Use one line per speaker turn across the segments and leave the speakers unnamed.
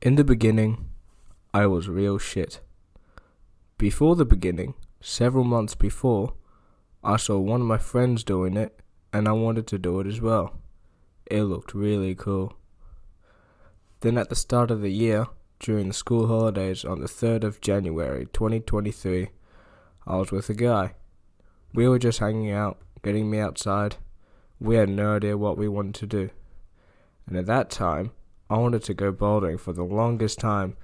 In the beginning, I was real shit. Before the beginning, several months before, I saw one of my friends doing it and I wanted to do it as well. It looked really cool. Then at the start of the year, during the school holidays on the 3rd of January 2023, I was with a guy. We were just hanging out, getting me outside. We had no idea what we wanted to do. And at that time, I wanted to go bouldering for the longest time,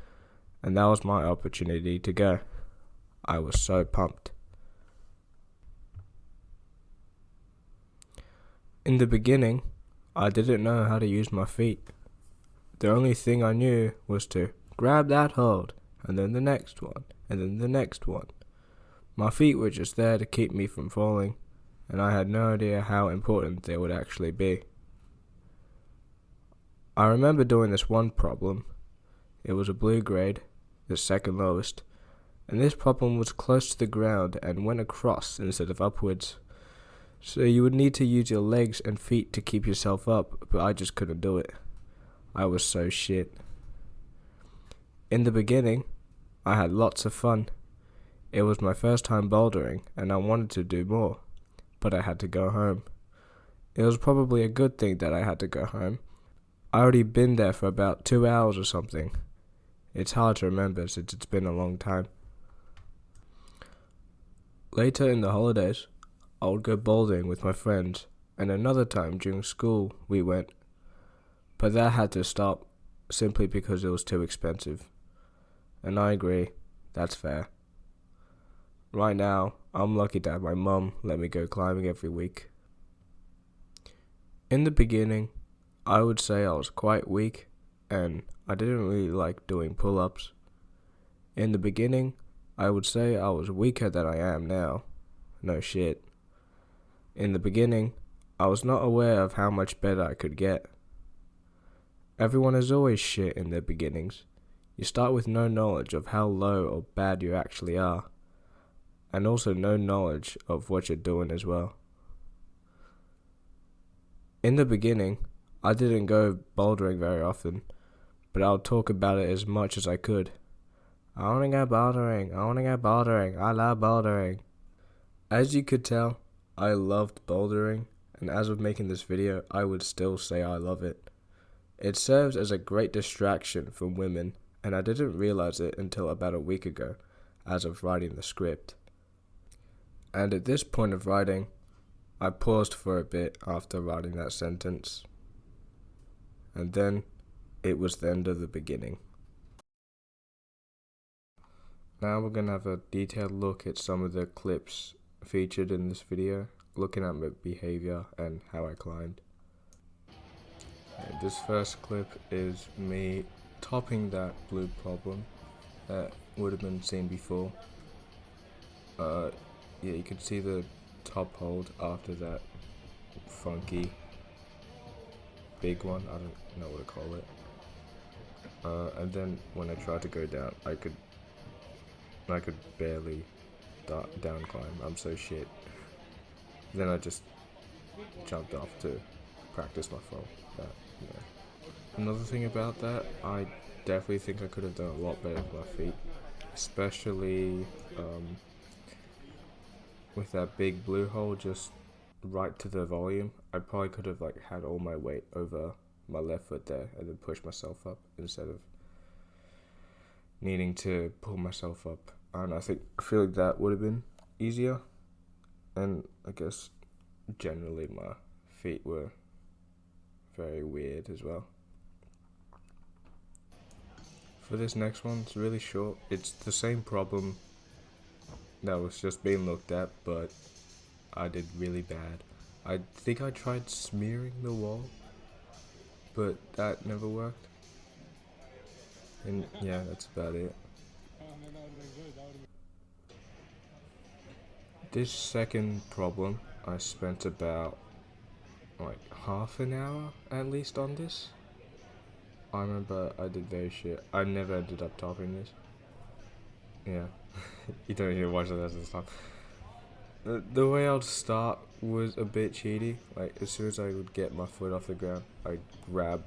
and that was my opportunity to go. I was so pumped. In the beginning, I didn't know how to use my feet. The only thing I knew was to grab that hold, and then the next one, and then the next one. My feet were just there to keep me from falling, and I had no idea how important they would actually be. I remember doing this one problem. It was a blue grade, the second lowest, and this problem was close to the ground and went across instead of upwards. So you would need to use your legs and feet to keep yourself up, but I just couldn't do it. I was so shit. In the beginning, I had lots of fun. It was my first time bouldering, and I wanted to do more, but I had to go home. It was probably a good thing that I had to go home. I already been there for about 2 hours or something. It's hard to remember since it's been a long time. Later in the holidays, I would go bouldering with my friends, and another time during school we went. But that had to stop, simply because it was too expensive. And I agree, that's fair. Right now, I'm lucky that my mum let me go climbing every week. In the beginning, I would say I was quite weak, and I didn't really like doing pull-ups. In the beginning, I would say I was weaker than I am now. No shit. In the beginning, I was not aware of how much better I could get. Everyone is always shit in their beginnings. You start with no knowledge of how low or bad you actually are, and also no knowledge of what you're doing as well. In the beginning, I didn't go bouldering very often, but I would talk about it as much as I could. I wanna go bouldering, I love bouldering. As you could tell, I loved bouldering, and as of making this video, I would still say I love it. It serves as a great distraction from women, and I didn't realize it until about a week ago, as of writing the script. And at this point of writing, I paused for a bit after writing that sentence. And then, it was the end of the beginning. Now we're gonna have a detailed look at some of the clips featured in this video, looking at my behavior and how I climbed. This first clip is me topping that blue problem that would have been seen before. Yeah, you can see the top hold after that funky big one, I don't know what to call it. And then when I tried to go down, I could barely down climb. I'm so shit. Then I just jumped off to practice my fall. Yeah. Another thing about that, I definitely think I could have done a lot better with my feet, especially with that big blue hole just right to the volume. I probably could have had all my weight over my left foot there and then push myself up instead of needing to pull myself up. And I feel like that would have been easier. And I guess generally my feet were very weird as well. For this next one, it's really short. It's the same problem that was just being looked at, but I did really bad. I think I tried smearing the wall, but that never worked. And yeah, that's about it. This second problem, I spent about half an hour at least on this. I remember I did very shit. I never ended up topping this. Yeah, you don't need to watch the rest of the stuff. The way I'd start was a bit cheaty. As soon as I would get my foot off the ground, I'd grab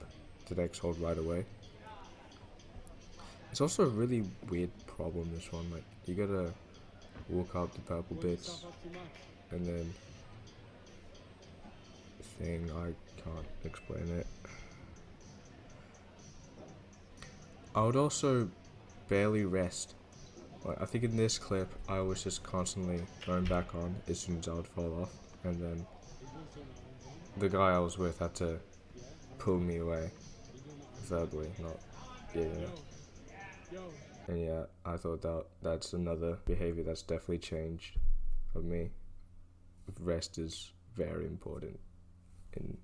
the next hold right away. It's also a really weird problem, this one. Like, you gotta walk up the purple bits, and then thing, I can't explain it. I would also barely rest. Like, I think in this clip, I was just constantly going back on as soon as I would fall off, and then the guy I was with had to pull me away, verbally, not, yeah. And yeah, I thought that's another behavior that's definitely changed of me. Rest is very important in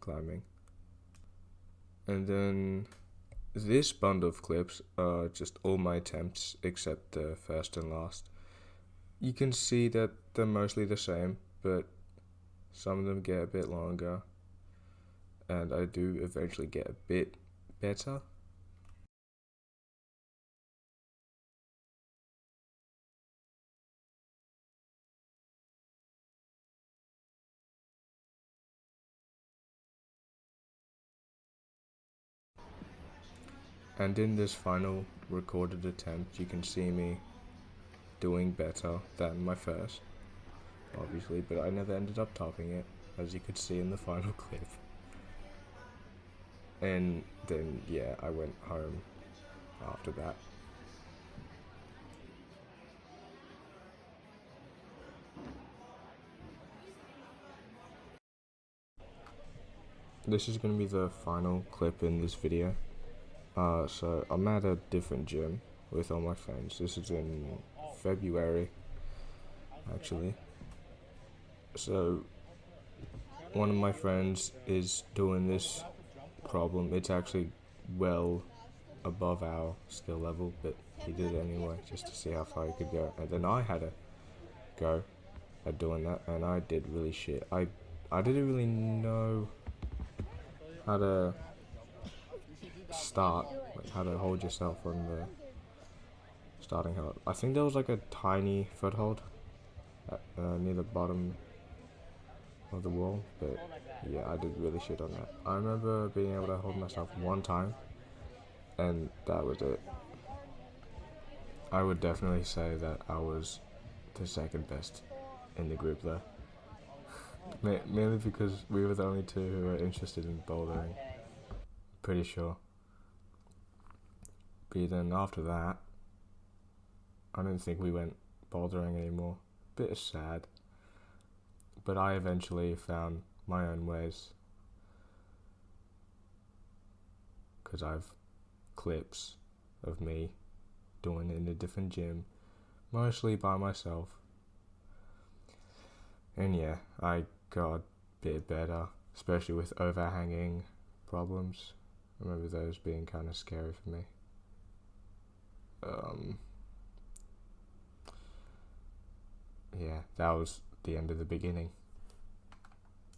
climbing. And then this bundle of clips are just all my attempts except the first and last. You can see that they're mostly the same, but some of them get a bit longer, and I do eventually get a bit better. And in this final recorded attempt, you can see me doing better than my first, obviously, but I never ended up topping it, as you could see in the final clip. And then, yeah, I went home after that. This is going to be the final clip in this video. So I'm at a different gym with all my friends. This is in February, actually. So one of my friends is doing this problem. It's actually well above our skill level, but he did it anyway just to see how far he could go. And then I had a go at doing that, and I did really shit. I didn't really know how to start, like how to hold yourself on the starting hold. I think there was like a tiny foothold at, near the bottom of the wall, but yeah, I did really shit on that. I remember being able to hold myself one time, and that was it. I would definitely say that I was the second best in the group there. Mainly because we were the only two who were interested in bouldering. Pretty sure. But then after that, I don't think we went bouldering anymore. Bit sad. But I eventually found my own ways. Because I've clips of me doing it in a different gym, mostly by myself. And yeah, I got a bit better, especially with overhanging problems. I remember those being kind of scary for me. Yeah, that was the end of the beginning.